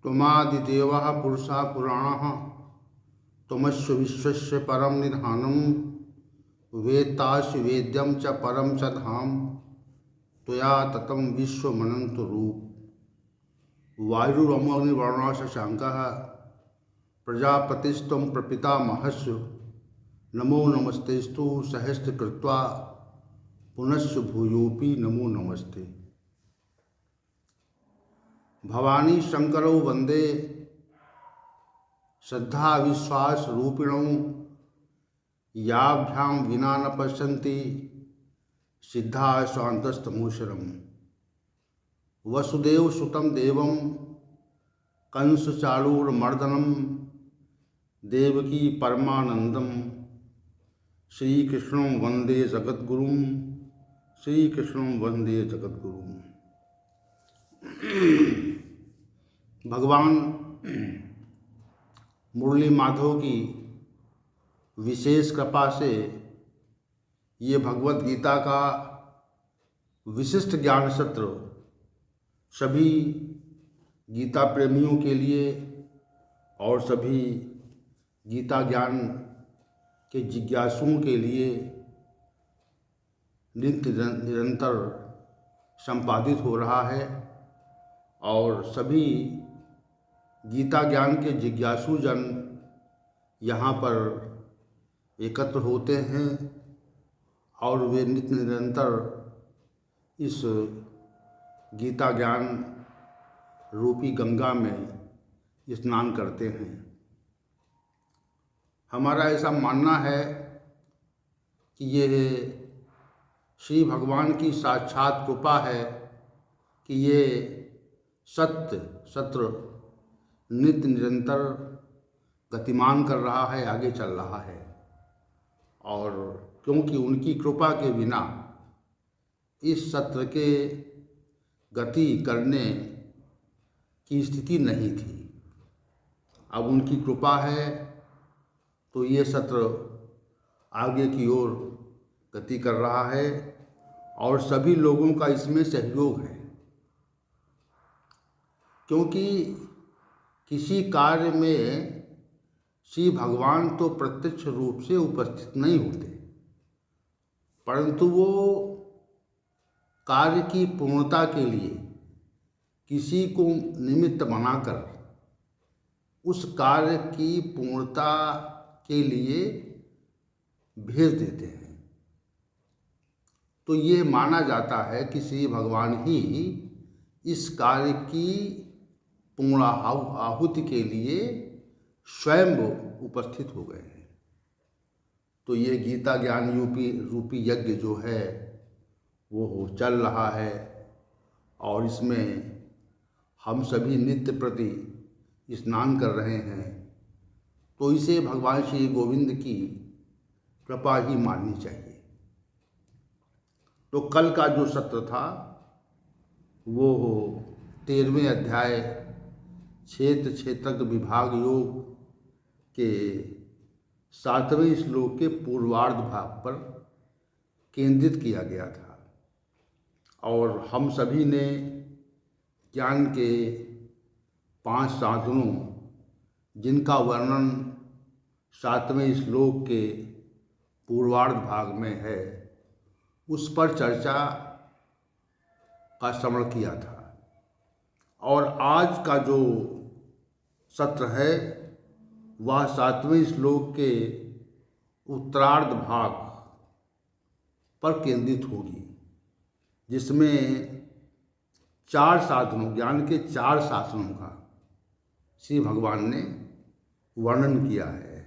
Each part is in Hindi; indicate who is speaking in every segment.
Speaker 1: त्वमादिदेवः पुरुषः पुराणः त्वमस्य विश्वस्य परम निधानम वेत्तासि वेद्यम च परम च धाम त्वया ततं विश्वमनंत रूप वायुरमोऽग्निवर्णः शशाङ्कः प्रजापतिस्त्वं प्रपितामहस्य नमो नमस्तेस्तु सहस्रकृत्वा पुनश्च भूयोऽपि नमो नमस्ते। भवानी शंकरौ वंदे श्रद्धा विश्वास रूपिणौ याभ्यां विना न पश्यन्ति सिद्धा स्वान्तस्तमोशरम् वसुदेव सुतं देवं कंसचाणूरमर्दनं देवकी परमानंदम श्रीकृष्णं वंदे जगद्गुरुं श्रीकृष्णं वंदे जगद्गुरुं। भगवान मुरली माधव की विशेष कृपा से ये भगवत गीता का विशिष्ट ज्ञान सत्र सभी गीता प्रेमियों के लिए और सभी गीता ज्ञान के जिज्ञासुओं के लिए नित्य निरंतर संपादित हो रहा है और सभी गीता ज्ञान के जिज्ञासु जन यहाँ पर एकत्र होते हैं और वे नित्य निरंतर इस गीता ज्ञान रूपी गंगा में स्नान करते हैं। हमारा ऐसा मानना है कि ये श्री भगवान की साक्षात कृपा है कि ये सत्य सत्र नित्य निरंतर गतिमान कर रहा है, आगे चल रहा है। और क्योंकि उनकी कृपा के बिना इस सत्र के गति करने की स्थिति नहीं थी। अब उनकी कृपा है तो ये सत्र आगे की ओर गति कर रहा है और सभी लोगों का इसमें सहयोग है, क्योंकि किसी कार्य में श्री भगवान तो प्रत्यक्ष रूप से उपस्थित नहीं होते, परंतु वो कार्य की पूर्णता के लिए किसी को निमित्त बनाकर उस कार्य की पूर्णता के लिए भेज देते हैं। तो ये माना जाता है कि श्री भगवान ही इस कार्य की पूर्ण आहुति के लिए स्वयं उपस्थित हो गए हैं। तो ये गीता ज्ञान रूपी यज्ञ जो है वो चल रहा है और इसमें हम सभी नित्य प्रति स्नान कर रहे हैं। तो इसे भगवान श्री गोविंद की कृपा ही माननी चाहिए। तो कल का जो सत्र था वो 13वें अध्याय क्षेत्रज्ञ विभाग योग के 7वें श्लोक के पूर्वार्ध भाग पर केंद्रित किया गया था और हम सभी ने ज्ञान के 5 साधनों जिनका वर्णन 7वें श्लोक के पूर्वार्ध भाग में है उस पर चर्चा का श्रवण किया था। और आज का जो सत्र है वह 7वें श्लोक के उत्तरार्ध भाग पर केंद्रित होगी, जिसमें 4 साधनों ज्ञान के 4 साधनों का श्री भगवान ने वर्णन किया है।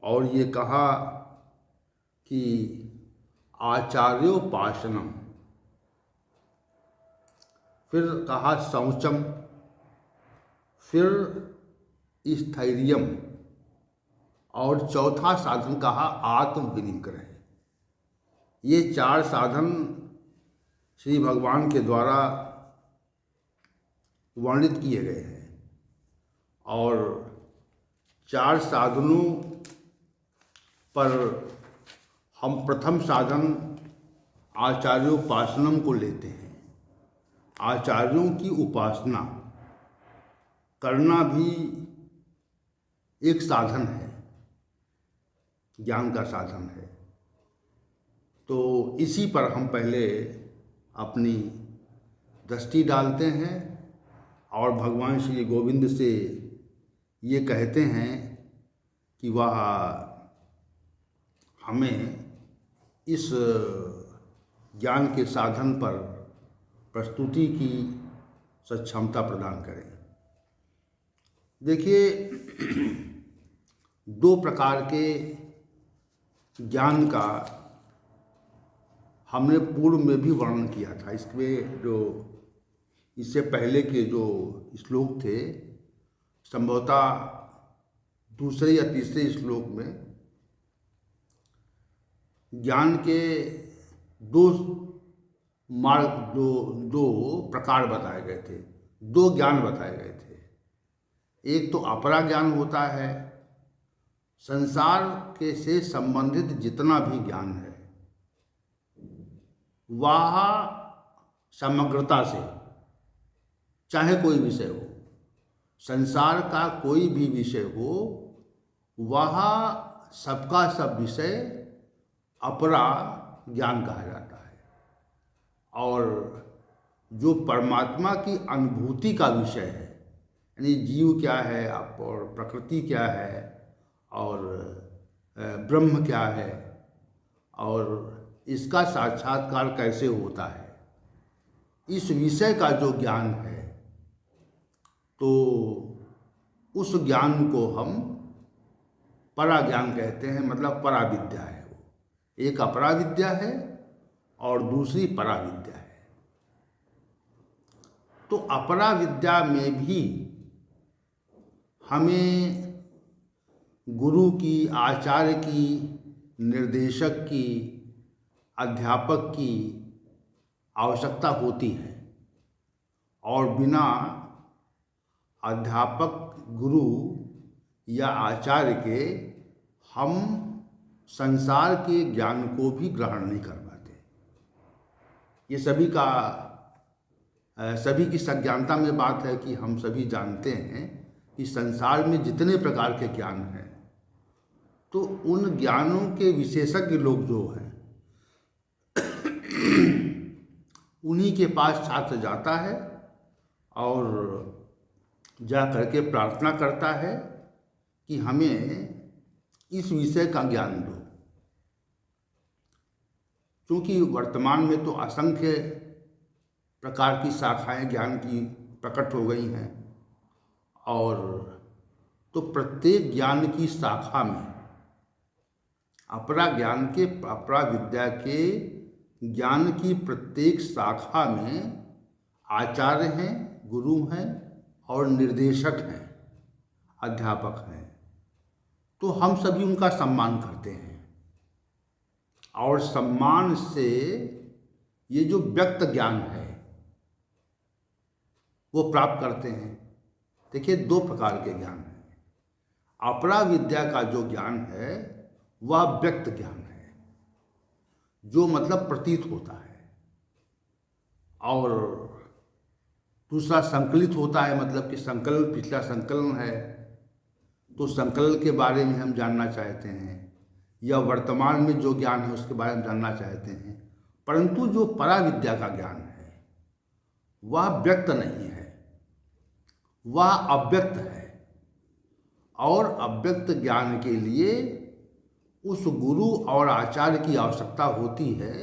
Speaker 1: और ये कहा कि आचार्योपासनम, फिर कहा शौचम, फिर स्थैर्यम और चौथा साधन कहा आत्म विनिग्रह। ये 4 साधन श्री भगवान के द्वारा वर्णित किए गए हैं और 4 साधनों पर हम प्रथम साधन आचार्योपासनम को लेते हैं। आचार्यों की उपासना करना भी एक साधन है, ज्ञान का साधन है। तो इसी पर हम पहले अपनी दृष्टि डालते हैं और भगवान श्री गोविंद से ये कहते हैं कि वह हमें इस ज्ञान के साधन पर प्रस्तुति की सक्षमता प्रदान करें। देखिए, दो प्रकार के ज्ञान का हमने पूर्व में भी वर्णन किया था। इसमें जो इससे पहले के जो श्लोक थे, संभवतः दूसरे या तीसरे श्लोक में ज्ञान के दो मार्ग, दो प्रकार बताए गए थे, दो ज्ञान बताए गए थे। एक तो अपरा ज्ञान होता है, संसार के से संबंधित जितना भी ज्ञान है वह समग्रता से, चाहे कोई विषय हो, संसार का कोई भी विषय हो, वह सबका सब विषय अपरा ज्ञान कहा जाता है। और जो परमात्मा की अनुभूति का विषय है, यानी जीव क्या है और प्रकृति क्या है और ब्रह्म क्या है और इसका साक्षात्कार कैसे होता है, इस विषय का जो ज्ञान है, तो उस ज्ञान को हम परा ज्ञान कहते हैं। मतलब परा विद्या है वो, एक अपरा विद्या है और दूसरी परा विद्या है। तो अपरा विद्या में भी हमें गुरु की, आचार्य की, निर्देशक की, अध्यापक की आवश्यकता होती है। और बिना अध्यापक, गुरु या आचार्य के हम संसार के ज्ञान को भी ग्रहण नहीं कर पाते। ये सभी की सज्ञानता में बात है कि हम सभी जानते हैं कि संसार में जितने प्रकार के ज्ञान हैं, तो उन ज्ञानों के विशेषज्ञ लोग जो हैं उन्हीं के पास छात्र जाता है और जा करके प्रार्थना करता है कि हमें इस विषय का ज्ञान दो। क्योंकि वर्तमान में तो असंख्य प्रकार की शाखाएं ज्ञान की प्रकट हो गई हैं, और तो प्रत्येक ज्ञान की शाखा में, अपरा ज्ञान के, अपरा विद्या के ज्ञान की प्रत्येक शाखा में आचार्य हैं, गुरु हैं और निर्देशक हैं, अध्यापक हैं। तो हम सभी उनका सम्मान करते हैं और सम्मान से ये जो व्यक्त ज्ञान है वो प्राप्त करते हैं। देखिए, दो प्रकार के ज्ञान हैं। अपरा विद्या का जो ज्ञान है वह व्यक्त ज्ञान है, जो मतलब प्रतीत होता है, और दूसरा संकलित होता है, मतलब कि संकलन, पिछला संकलन है तो संकलन के बारे में हम जानना चाहते हैं, या वर्तमान में जो ज्ञान है उसके बारे में जानना चाहते हैं। परंतु जो परा विद्या का ज्ञान है वह व्यक्त नहीं है, वह अव्यक्त है। और अव्यक्त ज्ञान के लिए उस गुरु और आचार्य की आवश्यकता होती है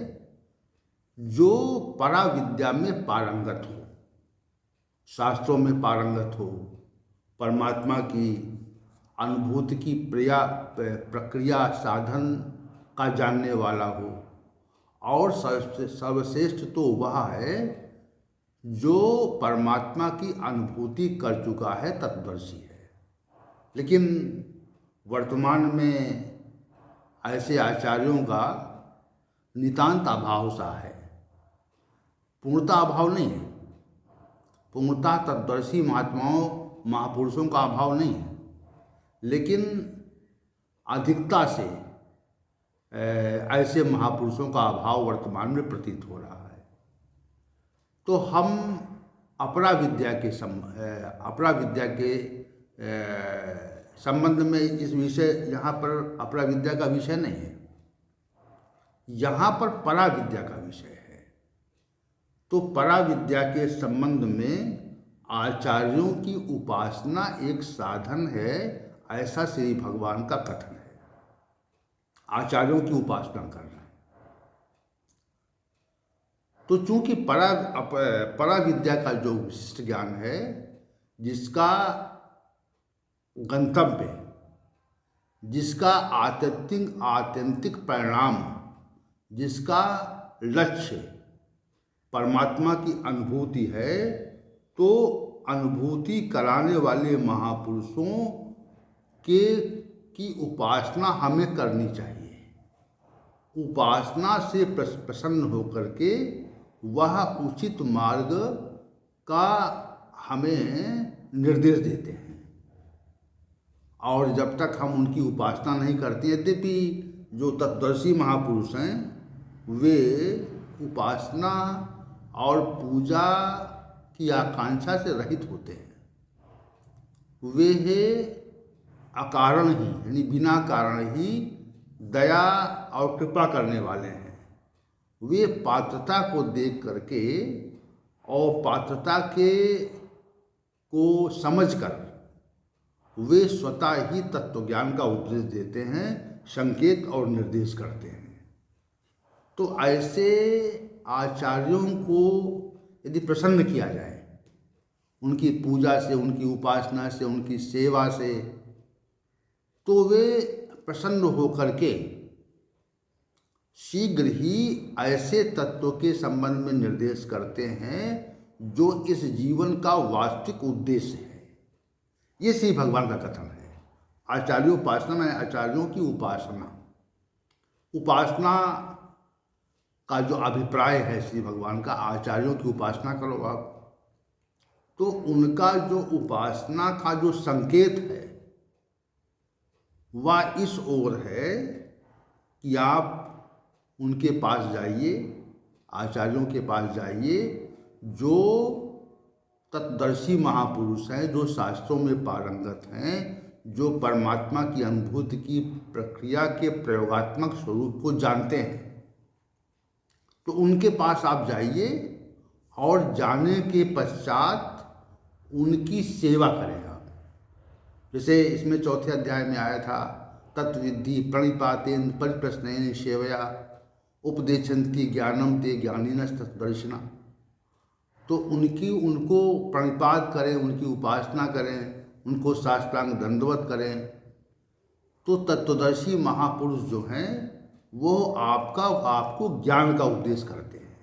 Speaker 1: जो परा विद्या में पारंगत हो, शास्त्रों में पारंगत हो, परमात्मा की अनुभूति की प्रक्रिया साधन का जानने वाला हो। और सर्वश्रेष्ठ तो वह है जो परमात्मा की अनुभूति कर चुका है, तत्वदर्शी है। लेकिन वर्तमान में ऐसे आचार्यों का नितांत अभाव सा है, पूर्णता अभाव नहीं है, पूर्णता तत्वदर्शी महात्माओं, महापुरुषों का अभाव नहीं है, लेकिन अधिकता से ऐसे महापुरुषों का अभाव वर्तमान में प्रतीत हो रहा है। तो हम अपरा विद्या के संबंध में इस विषय, यहाँ पर अपरा विद्या का विषय नहीं है, यहाँ पर परा विद्या का विषय है। तो परा विद्या के संबंध में आचार्यों की उपासना एक साधन है, ऐसा श्री भगवान का कथन है। आचार्यों की उपासना करना। तो चूंकि परा विद्या का जो विशिष्ट ज्ञान है, जिसका गंतव्य, जिसका आत्यंतिक परिणाम, जिसका लक्ष्य परमात्मा की अनुभूति है, तो अनुभूति कराने वाले महापुरुषों की उपासना हमें करनी चाहिए। उपासना से प्रसन्न होकर के वह उचित मार्ग का हमें निर्देश देते हैं। और जब तक हम उनकी उपासना नहीं करते, यद्यपि जो तत्वदर्शी महापुरुष हैं वे उपासना और पूजा की आकांक्षा से रहित होते हैं। वे अकारण ही, यानी बिना कारण ही दया और कृपा करने वाले हैं। वे पात्रता को देख करके और पात्रता को समझकर वे स्वतः ही तत्वज्ञान का उपदेश देते हैं, संकेत और निर्देश करते हैं। तो ऐसे आचार्यों को यदि प्रसन्न किया जाए, उनकी पूजा से, उनकी उपासना से, उनकी सेवा से, तो वे प्रसन्न होकर के शीघ्र ही ऐसे तत्वों के संबंध में निर्देश करते हैं जो इस जीवन का वास्तविक उद्देश्य है। ये श्री भगवान का कथन है। आचार्योपासना में आचार्यों की उपासना का जो अभिप्राय है श्री भगवान का, आचार्यों की उपासना करो आप, तो उनका जो उपासना का जो संकेत है वह इस ओर है कि आप उनके पास जाइए, आचार्यों के पास जाइए, जो तत्दर्शी महापुरुष हैं, जो शास्त्रों में पारंगत हैं, जो परमात्मा की अनुभूति की प्रक्रिया के प्रयोगात्मक स्वरूप को जानते हैं। तो उनके पास आप जाइए और जाने के पश्चात उनकी सेवा करें आप। जैसे इसमें चौथे अध्याय में आया था, तत्विद्धि प्रणिपातेन परिप्रश्नेन सेवया उपदेशन्ति ज्ञानम ते ज्ञानिनस् तत्दर्शिना। तो उनको प्रणिपात करें, उनकी उपासना करें, उनको साष्टांग दंडवत करें, तो तत्वदर्शी महापुरुष जो हैं वो आपको ज्ञान का उपदेश करते हैं।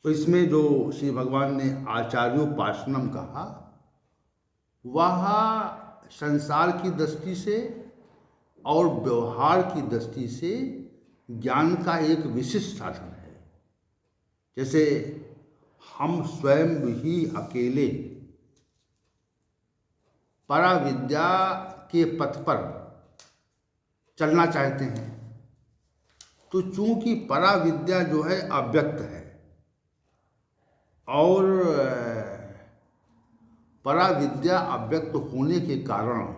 Speaker 1: तो इसमें जो श्री भगवान ने आचार्योपासनम कहा, वह संसार की दृष्टि से और व्यवहार की दृष्टि से ज्ञान का एक विशिष्ट साधन है। जैसे हम स्वयं ही अकेले पराविद्या के पथ पर चलना चाहते हैं, तो चूंकि पराविद्या जो है अव्यक्त है और पराविद्या अव्यक्त होने के कारण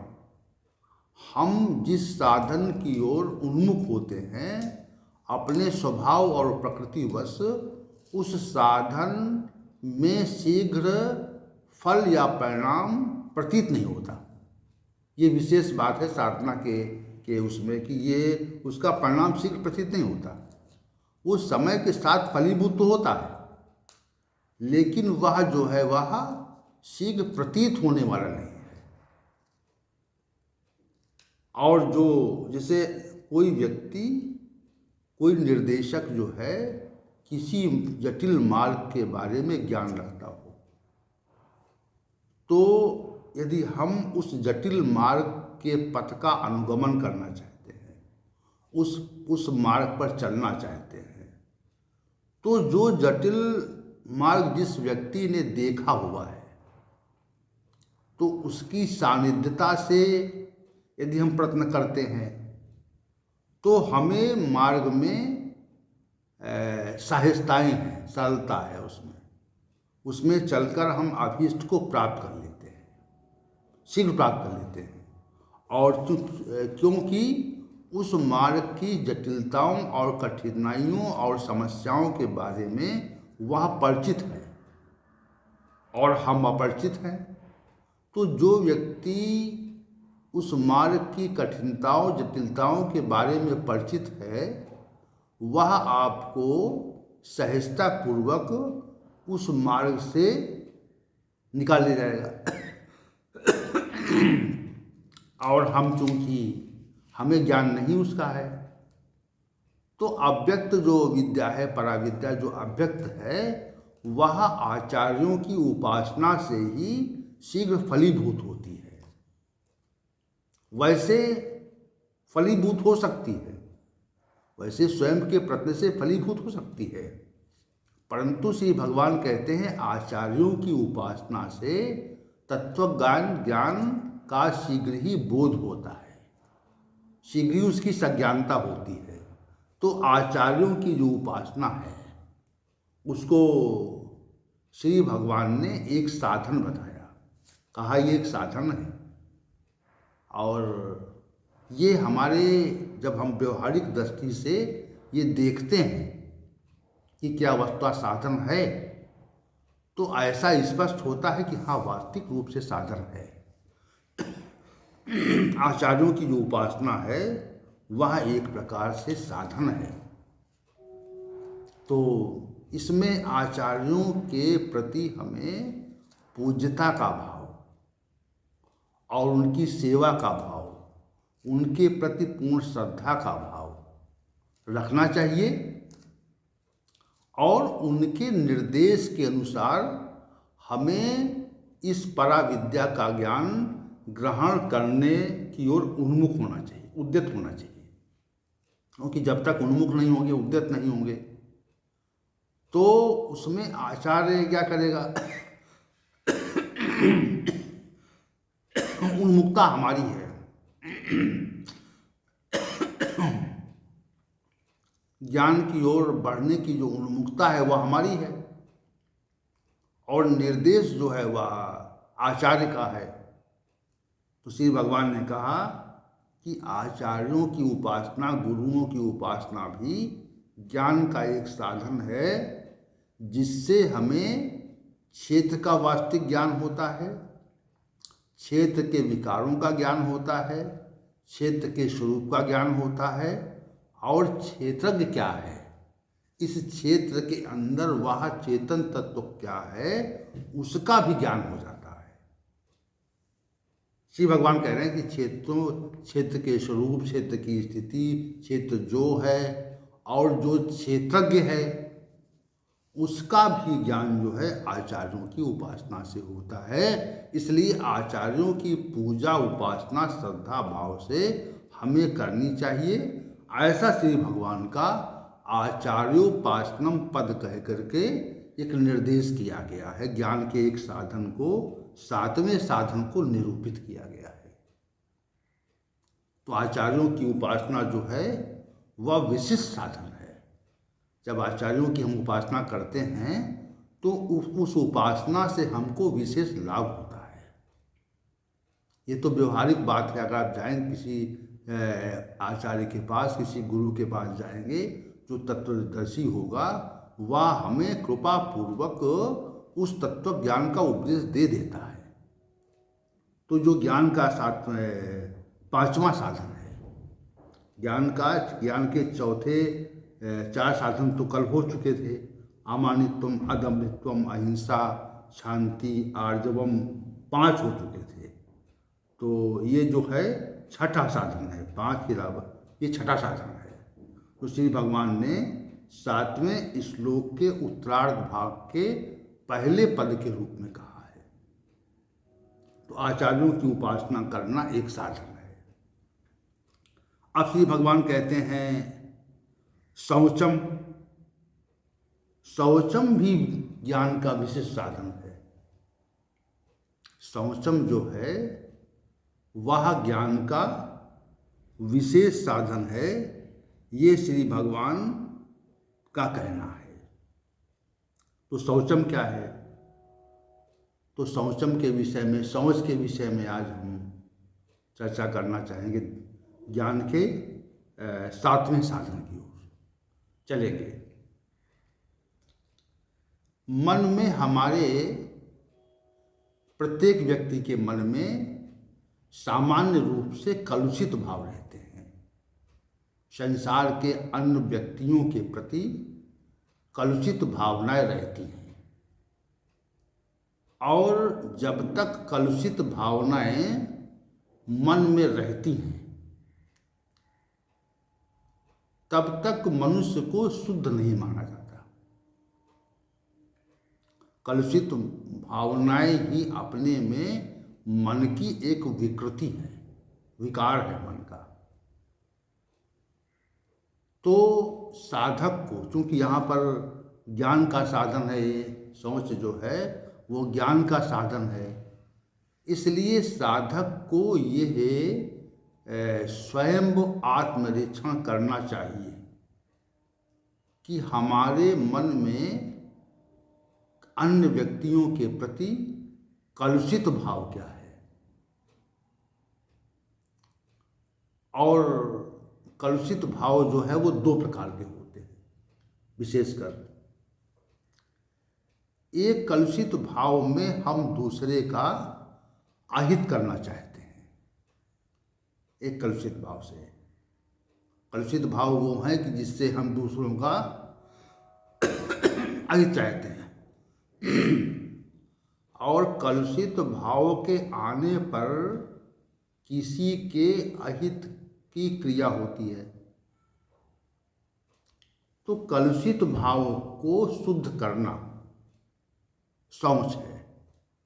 Speaker 1: हम जिस साधन की ओर उन्मुख होते हैं, अपने स्वभाव और प्रकृतिवश उस साधन में शीघ्र फल या परिणाम प्रतीत नहीं होता। ये विशेष बात है साधना के उसमें कि ये उसका परिणाम शीघ्र प्रतीत नहीं होता। वो समय के साथ फलीभूत तो होता है, लेकिन वह जो है वह शीघ्र प्रतीत होने वाला नहीं है। और जो जैसे कोई व्यक्ति, कोई निर्देशक जो है किसी जटिल मार्ग के बारे में ज्ञान रखता हो, तो यदि हम उस जटिल मार्ग के पथ का अनुगमन करना चाहते हैं, उस मार्ग पर चलना चाहते हैं, तो जो जटिल मार्ग जिस व्यक्ति ने देखा हुआ है, तो उसकी सानिध्यता से यदि हम प्रयत्न करते हैं, तो हमें मार्ग में सहजताएँ हैं, सरलता है उसमें चलकर हम अभीष्ट को प्राप्त कर लेते हैं, शीघ्र प्राप्त कर लेते हैं। और क्योंकि उस मार्ग की जटिलताओं और कठिनाइयों और समस्याओं के बारे में वह परिचित है और हम अपरिचित हैं, तो जो व्यक्ति उस मार्ग की कठिनताओं जटिलताओं के बारे में परिचित है वह आपको सहजता पूर्वक उस मार्ग से निकाल ले जाएगा। और हम चूंकि हमें ज्ञान नहीं उसका है, तो अव्यक्त जो विद्या है, पराविद्या जो अव्यक्त है, वह आचार्यों की उपासना से ही शीघ्र फलीभूत होती है। वैसे फलीभूत हो सकती है, वैसे स्वयं के प्रयत्न से फलीभूत हो सकती है, परंतु श्री भगवान कहते हैं आचार्यों की उपासना से ज्ञान का शीघ्र ही बोध होता है, शीघ्र ही उसकी सज्ञानता होती है। तो आचार्यों की जो उपासना है उसको श्री भगवान ने एक साधन बताया, कहा ये एक साधन है। और ये हमारे जब हम व्यवहारिक दृष्टि से ये देखते हैं कि क्या वस्तुतः साधन है, तो ऐसा स्पष्ट होता है कि हाँ वास्तविक रूप से साधन है। आचार्यों की जो उपासना है वह एक प्रकार से साधन है। तो इसमें आचार्यों के प्रति हमें पूज्यता का भाव और उनकी सेवा का भाव, उनके प्रति पूर्ण श्रद्धा का भाव रखना चाहिए और उनके निर्देश के अनुसार हमें इस पराविद्या का ज्ञान ग्रहण करने की ओर उन्मुख होना चाहिए, उद्यत होना चाहिए। क्योंकि जब तक उन्मुख नहीं होंगे, उद्यत नहीं होंगे, तो उसमें आचार्य क्या करेगा? उन्मुखता हमारी है, ज्ञान की ओर बढ़ने की जो उन्मुखता है वह हमारी है, और निर्देश जो है वह आचार्य का है। तो श्री भगवान ने कहा कि आचार्यों की उपासना, गुरुओं की उपासना भी ज्ञान का एक साधन है, जिससे हमें क्षेत्र का वास्तविक ज्ञान होता है, क्षेत्र के विकारों का ज्ञान होता है, क्षेत्र के स्वरूप का ज्ञान होता है, और क्षेत्रज्ञ क्या है, इस क्षेत्र के अंदर वह चेतन तत्व क्या है, उसका भी ज्ञान हो जाता है। श्री भगवान कह रहे हैं कि क्षेत्र के स्वरूप, क्षेत्र की स्थिति, क्षेत्र जो है और जो क्षेत्रज्ञ है उसका भी ज्ञान जो है आचार्यों की उपासना से होता है। इसलिए आचार्यों की पूजा, उपासना श्रद्धा भाव से हमें करनी चाहिए। ऐसा श्री भगवान का आचार्योपासनम पद कह करके एक निर्देश किया गया है। ज्ञान के एक साधन को, सातवें साधन को निरूपित किया गया है। तो आचार्यों की उपासना जो है वह विशिष्ट साधन है। जब आचार्यों की हम उपासना करते हैं तो उस उपासना से हमको विशेष लाभ होता है। ये तो व्यवहारिक बात है। अगर आप जाएंगे किसी आचार्य के पास, किसी गुरु के पास जाएंगे, जो तत्वदर्शी होगा वह हमें कृपा पूर्वक उस तत्व ज्ञान का उपदेश दे देता है। तो जो ज्ञान का पांचवा साधन है, ज्ञान के चौथे चार साधन तो कल हो चुके थे। अमानित्वम, अदम्भित्वम, अहिंसा, शांति, आर्जवम, 5 हो चुके थे। तो ये जो है छठा साधन है, 5 के अलावा ये छठा साधन है। तो श्री भगवान ने 7वें श्लोक के उत्तरार्ध भाग के पहले पद के रूप में कहा है। तो आचार्यों की उपासना करना एक साधन है। अब श्री भगवान कहते हैं शौचम, शौचम भी ज्ञान का विशेष साधन है। शौचम जो है वह ज्ञान का विशेष साधन है। ये श्री भगवान का कहना है। तो शौचम क्या है? तो शौचम के विषय में, शौच के विषय में आज हम चर्चा करना चाहेंगे, ज्ञान के 7वें साधन की ओर चलेंगे। मन में, हमारे प्रत्येक व्यक्ति के मन में सामान्य रूप से कलुषित भाव रहते हैं। संसार के अन्य व्यक्तियों के प्रति कलुषित भावनाएं रहती हैं, और जब तक कलुषित भावनाएं मन में रहती हैं तब तक मनुष्य को शुद्ध नहीं माना जाता। कलुषित भावनाएं ही अपने में मन की एक विकृति है, विकार है मन का। तो साधक को, चूंकि यहाँ पर ज्ञान का साधन है, ये सोच जो है वो ज्ञान का साधन है, इसलिए साधक को यह स्वयं आत्मनिरीक्षण करना चाहिए कि हमारे मन में अन्य व्यक्तियों के प्रति कलुषित भाव क्या है। और कलुषित भाव जो है वो 2 प्रकार के होते हैं विशेषकर। एक कलुषित भाव में हम दूसरे का अहित करना चाहते हैं। एक कलुषित भाव से, कलुषित भाव वो है कि जिससे हम दूसरों का अहित चाहते हैं। और कलुषित भाव के आने पर किसी के अहित की क्रिया होती है। तो कलुषित भाव को शुद्ध करना शौच है।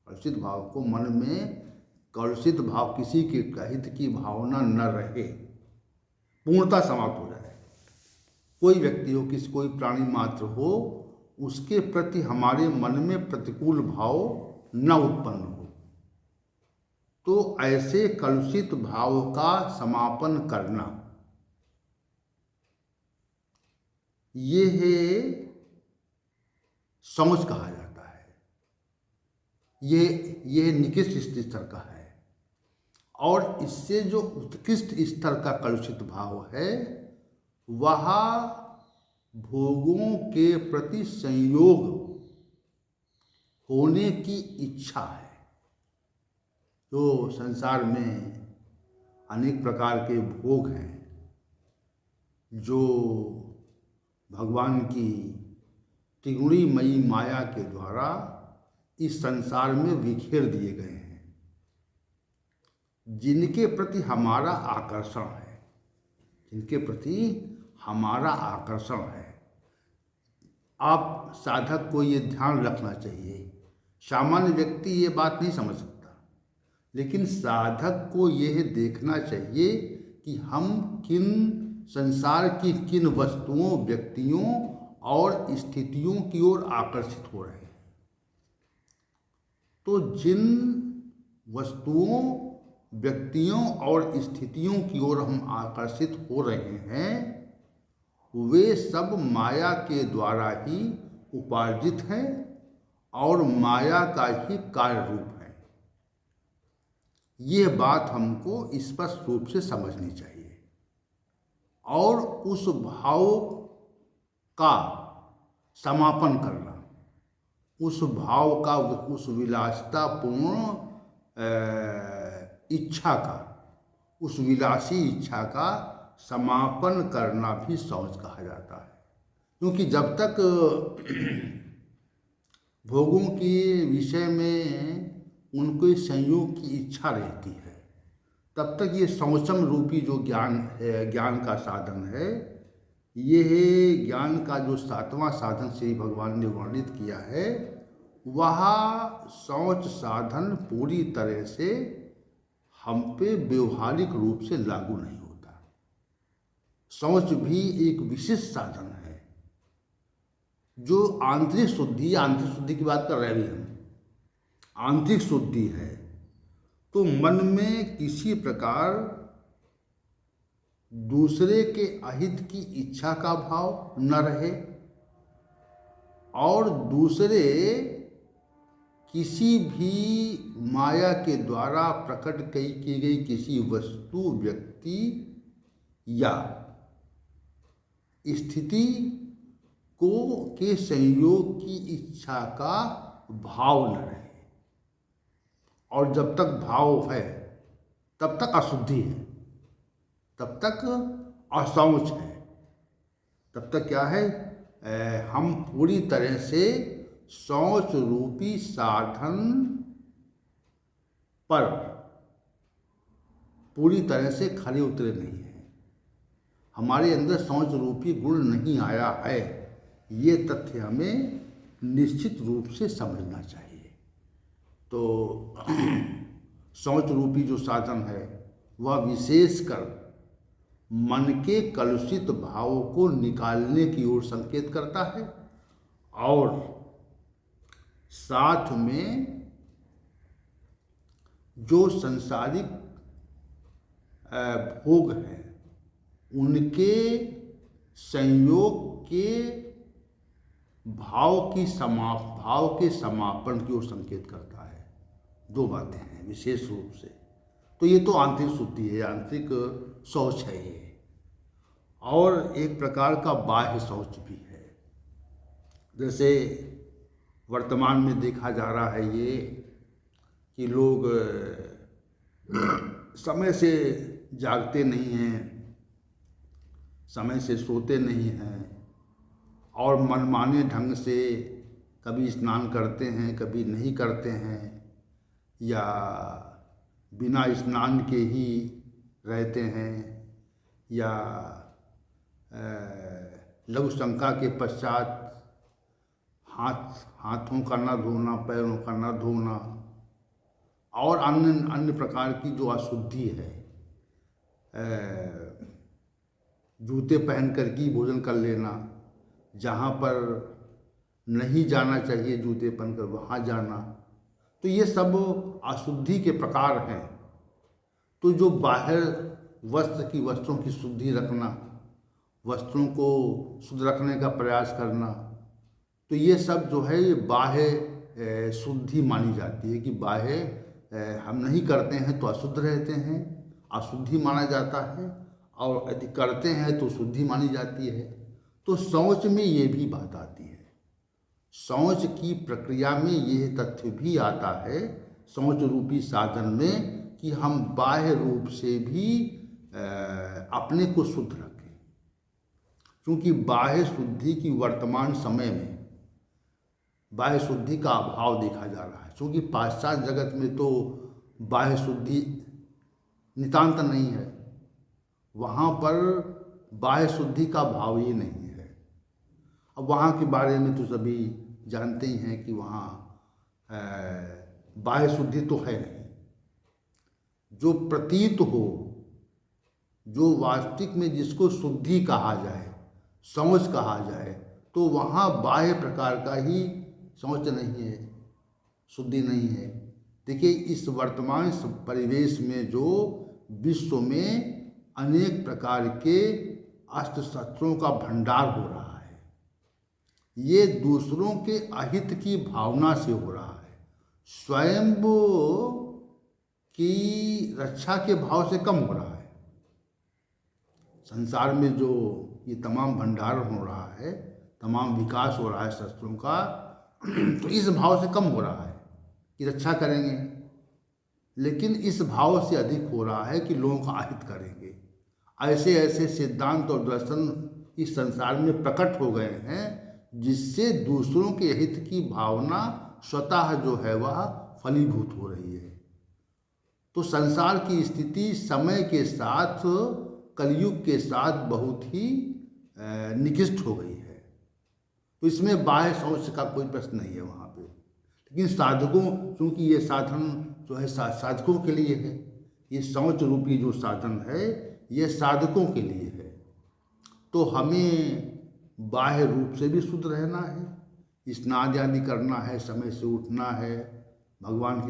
Speaker 1: कलुषित भाव को, मन में कलुषित भाव, किसी के हित की भावना न रहे, पूर्णता समाप्त हो जाए। कोई व्यक्ति हो, किसी कोई प्राणी मात्र हो, उसके प्रति हमारे मन में प्रतिकूल भाव न उत्पन्न हो। तो ऐसे कलुषित भाव का समापन करना, ये है शौच कहा जाता है। ये निकृष्ट स्तर का है। और इससे जो उत्कृष्ट स्तर का कलुषित भाव है, वह भोगों के प्रति संयोग होने की इच्छा है। जो संसार में अनेक प्रकार के भोग हैं, जो भगवान की त्रिगुणीमयी माया के द्वारा इस संसार में बिखेर दिए गए हैं, जिनके प्रति हमारा आकर्षण है, जिनके प्रति हमारा आकर्षण है। आप साधक को ये ध्यान रखना चाहिए। सामान्य व्यक्ति ये बात नहीं समझ सकता, लेकिन साधक को यह देखना चाहिए कि हम किन संसार की किन वस्तुओं, व्यक्तियों और स्थितियों की ओर आकर्षित हो रहे हैं। तो जिन वस्तुओं, व्यक्तियों और स्थितियों की ओर हम आकर्षित हो रहे हैं, वे सब माया के द्वारा ही उपार्जित हैं और माया का ही कार्य रूप है। यह बात हमको स्पष्ट रूप से समझनी चाहिए। और उस भाव का समापन करना, उस भाव का, उस विलासितापूर्ण इच्छा का, उस विलासी इच्छा का समापन करना भी शौच कहा जाता है। क्योंकि जब तक भोगों के विषय में उनके संयोग की इच्छा रहती है, तब तक ये शौचम रूपी जो ज्ञान है, ज्ञान का साधन है, ये ज्ञान का जो 7वां साधन श्री भगवान ने वर्णित किया है, वह शौच साधन पूरी तरह से हम पे व्यवहारिक रूप से लागू नहीं होता। शौच भी एक विशिष्ट साधन है जो आंतरिक शुद्धि, आंतरिक शुद्धि की बात कर रहे हैं हम, आंतरिक शुद्धि है। तो मन में किसी प्रकार दूसरे के अहित की इच्छा का भाव न रहे, और दूसरे किसी भी माया के द्वारा प्रकट की गई किसी वस्तु, व्यक्ति या स्थिति को के संयोग की इच्छा का भाव न रहे। और जब तक भाव है तब तक अशुद्धि है, तब तक असंच है, तब तक क्या है, हम पूरी तरह से शौच रूपी साधन पर पूरी तरह से खरे उतरे नहीं हैं। हमारे अंदर शौच रूपी गुण नहीं आया है, ये तथ्य हमें निश्चित रूप से समझना चाहिए। तो शौच रूपी जो साधन है वह विशेषकर मन के कलुषित भावों को निकालने की ओर संकेत करता है, और साथ में जो संसारिक भोग हैं उनके संयोग के भाव के समापन की ओर संकेत करता है। दो बातें हैं विशेष रूप से। तो ये तो आंतरिक शुद्धि है, आंतरिक शौच है ये, और एक प्रकार का बाह्य शौच भी है। जैसे वर्तमान में देखा जा रहा है ये कि लोग समय से जागते नहीं हैं, समय से सोते नहीं हैं, और मनमाने ढंग से कभी स्नान करते हैं, कभी नहीं करते हैं, या बिना स्नान के ही रहते हैं, या लघु शंका के पश्चात हाथों का न धोना, पैरों का न धोना, और अन्य प्रकार की जो अशुद्धि है, जूते पहन कर के भोजन कर लेना, जहाँ पर नहीं जाना चाहिए जूते पहनकर वहाँ जाना, तो ये सब अशुद्धि के प्रकार हैं। तो जो बाहर वस्त्रों की शुद्धि रखना, वस्त्रों को शुद्ध रखने का प्रयास करना, तो ये सब जो है ये बाह्य शुद्धि मानी जाती है कि बाह्य हम नहीं करते हैं तो अशुद्ध रहते हैं, अशुद्धि माना जाता है, और यदि करते हैं तो शुद्धि मानी जाती है। तो शौच में ये भी बात आती है, शौच की प्रक्रिया में यह तथ्य भी आता है, शौच रूपी साधन में, कि हम बाह्य रूप से भी अपने को शुद्ध रखें। क्योंकि बाह्य शुद्धि की वर्तमान समय में बाह्य शुद्धि का अभाव देखा जा रहा है, क्योंकि पाश्चात्य जगत में तो बाह्य शुद्धि नितांत नहीं है, वहाँ पर बाह्य शुद्धि का भाव ही नहीं है। अब वहाँ के बारे में तो सभी जानते ही हैं कि वहाँ बाह्य शुद्धि तो है नहीं। जो प्रतीत हो, जो वास्तविक में जिसको शुद्धि कहा जाए, शौच कहा जाए, तो वहाँ बाह्य प्रकार का ही शौच नहीं है, शुद्धि नहीं है। देखिए इस वर्तमान परिवेश में जो विश्व में अनेक प्रकार के अस्त्र शस्त्रों का भंडार हो रहा है, ये दूसरों के अहित की भावना से हो रहा है, स्वयं की रक्षा के भाव से कम हो रहा है। संसार में जो ये तमाम भंडार हो रहा है, तमाम विकास हो रहा है शस्त्रों का, तो इस भाव से कम हो रहा है कि रक्षा करेंगे, लेकिन इस भाव से अधिक हो रहा है कि लोगों का अहित करेंगे। ऐसे ऐसे सिद्धांत और दर्शन इस संसार में प्रकट हो गए हैं, जिससे दूसरों के हित की भावना स्वतः जो है वह फलीभूत हो रही है। तो संसार की स्थिति समय के साथ, कलयुग के साथ बहुत ही निकृष्ट हो गई है। तो इसमें बाह्य शौच का कोई प्रश्न नहीं है वहाँ पे। लेकिन साधकों, क्योंकि ये साधन जो है साधकों के लिए है, ये शौच रूपी जो साधन है ये साधकों के लिए है, तो हमें बाह्य रूप से भी शुद्ध रहना है, स्नान आदि करना है, समय से उठना है, भगवान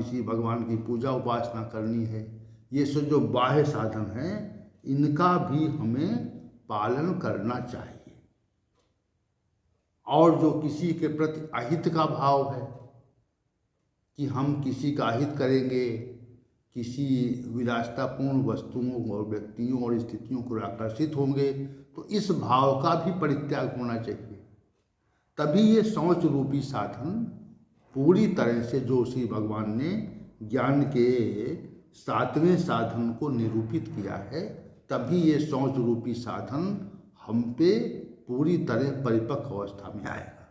Speaker 1: की पूजा उपासना करनी है। ये सब जो बाह्य साधन हैं इनका भी हमें पालन करना चाहिए। और जो किसी के प्रति अहित का भाव है कि हम किसी का अहित करेंगे, किसी विलासितापूर्ण वस्तुओं और व्यक्तियों और स्थितियों को आकर्षित होंगे, तो इस भाव का भी परित्याग होना चाहिए। तभी ये शौच रूपी साधन पूरी तरह से, जो श्री भगवान ने ज्ञान के 7वें साधन को निरूपित किया है, तभी ये शौच रूपी साधन हम पे पूरी तरह परिपक्व अवस्था में आएगा।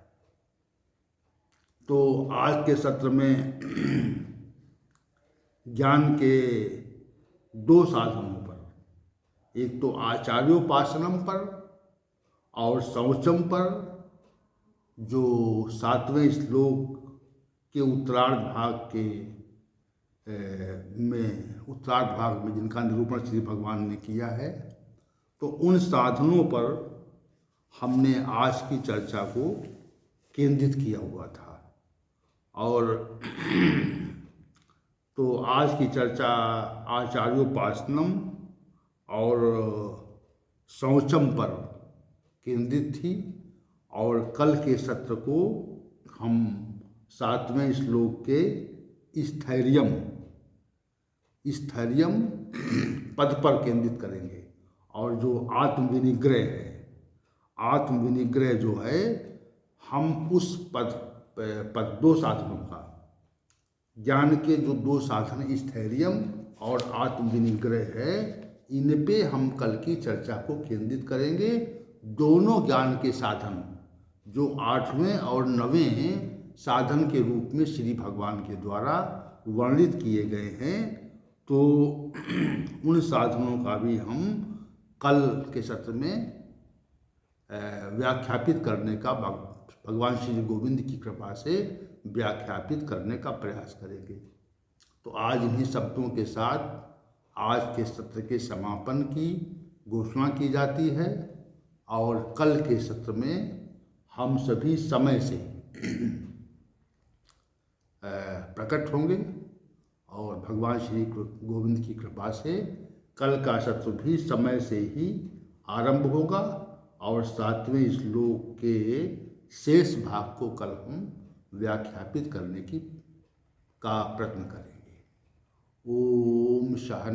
Speaker 1: तो आज के सत्र में ज्ञान के 2 साधनों पर, एक तो आचार्योपासनम पर और शौचम पर, जो 7वें श्लोक के उत्तरार्ध भाग में जिनका निरूपण श्री भगवान ने किया है, तो उन साधनों पर हमने आज की चर्चा को केंद्रित किया हुआ था। और तो आज की चर्चा आचार्योपासनम और शौचम पर केंद्रित थी, और कल के सत्र को हम 7वें श्लोक के स्थैर्यम पद पर केंद्रित करेंगे। और जो आत्मविनिग्रह है, आत्मविनिग्रह जो है, हम उस 2 साधनों का, ज्ञान के जो 2 साधन स्थैर्यम और आत्मविनिग्रह है, इन पे हम कल की चर्चा को केंद्रित करेंगे। दोनों ज्ञान के साधन जो 8वें और 9वें साधन के रूप में श्री भगवान के द्वारा वर्णित किए गए हैं, तो उन साधनों का भी हम कल के सत्र में व्याख्यापित करने का, भगवान श्री गोविंद की कृपा से व्याख्यापित करने का प्रयास करेंगे। तो आज इन्हीं शब्दों के साथ आज के सत्र के समापन की घोषणा की जाती है, और कल के सत्र में हम सभी समय से प्रकट होंगे, और भगवान श्री गोविंद की कृपा से कल का सत्र भी समय से ही आरंभ होगा, और 7वें श्लोक के शेष भाग को कल हम व्याख्यापित करने का प्रयत्न करेंगे। ओम शांति।